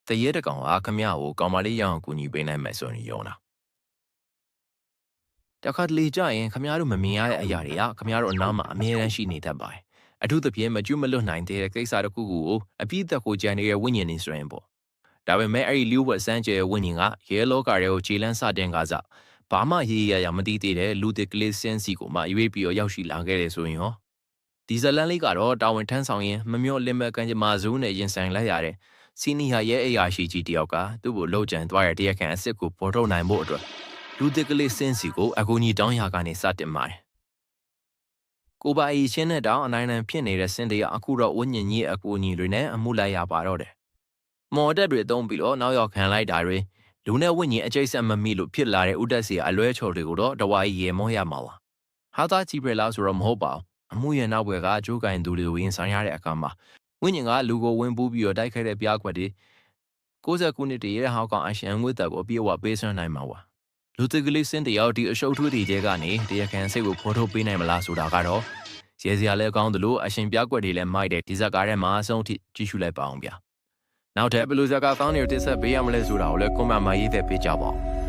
တရေတကောင်အားခမရကိုကောင်မလေးရအောင်ကူညီပေးနိုင်မယ်ဆိုရင်ယုံတာတခါတလေကြရင်ခမရတို့မမြင်ရတဲ့အရာတွေကခမရတို့အနားမှာအမြဲတမ်းရှိနေတတ်ပါတယ်အထူးသဖြင့်မကျွတ်မလွတ်နိုင်တဲ့ကိစ္စတစ်ခုကိုအပြည့်အသက်ကိုကြံနေတဲ့ဝိညာဉ်နေဆိုရင်ပေါ့ဒါပေမဲ့အဲ့ဒီလျှို့ဝှက်စမ်းကြဲဝိညာဉ်ကရဲလောကတွေကိုခြေလန်းစတင်ကားစားဘာမှရေးရရမသိသေးတဲ့လူတစ်ကလေးစင်းစီကိုမှရွေးပြီးတော့ရောက်ရှိလာခဲ့တယ်ဆိုရင်ရောဒီဇလန်လေးကတော့တာဝန်ထမ်းဆောင်ရင်မမျော့လင်မဲ့ကံကြမ္မာဇိုးနဲ့ရင်ဆိုင်လိုက်ရတဲ့စီနီယာရဲ့အရာရှိကြီးတယောက်ကသူ့ကိုလှုပ်ကြံသွားတဲ့တရားခံအစ်စ်ကိုပေါ်ထုတ်နိုင်ဖို့အတွက်လူတစ်ကလေးစင်းစီကိုအကူကြီးတောင်းရကနေစတင်ပါတယ်ကိုပါအီချင်းနဲ့တောင်အနိုင်နိုင်ဖြစ်နေတဲ့စင်တရားအခုတော့ဝိညာဉ်ကြီးအကူကြီးတွေနဲ့အမှုလိုက်ရပါတော့တယ်မော်တက်တွေတုံးပြီးတော့နောက်ရောက်ခံလိုက်တာတွေလူနဲ့ဝိညာဉ်အကျိတ်ဆက်မမိလို့ဖြစ်လာတဲ့ဥဒတ်စီအလွဲချော်တွေကိုတော့တဝါကြီးရေမောရမှာပါဟာသာကြည့်ပြလားဆိုတော့မဟုတ်ပါဘူးအမှုရနောက်ွယ်ကအကျိုးကင်သူတွေကိုရင်ဆိုင်ရတဲ့အခါမှာဝိညာဉ်ကလူကိုဝင်ပူးပြီးတော့တိုက်ခိုက်တဲ့ပြားခွက်တွေ69နှစ်တည်းရဲ့ဟောက်ကောင်အရှင်ငွေသက်ကိုအပြည့်အဝပေးစွမ်းနိုင်မှာပါလူတစ်ကလေးစင်းတယောက်ဒီအရှုပ်ထွေးတွေတဲကနေတရားခံစိတ်ကိုဖော်ထုတ်ပေးနိုင်မလားဆိုတာကတော့ရဲစရာလည်းကောင်းသလိုအရှင်ပြားခွက်တွေလည်းမိုက်တဲ့ဒီဇက်ကားထဲမှာအဆုံးထိကြည့်ရှုလိုက်ပါအောင်ဗျာနောက်ထပ်ဘယ်လိုဇက်ကားကောင်းတွေတက်ဆက်ပေးရမလဲဆိုတာကိုလည်းကွန်မန့်မှာရေးသက်ပေးကြပါဦး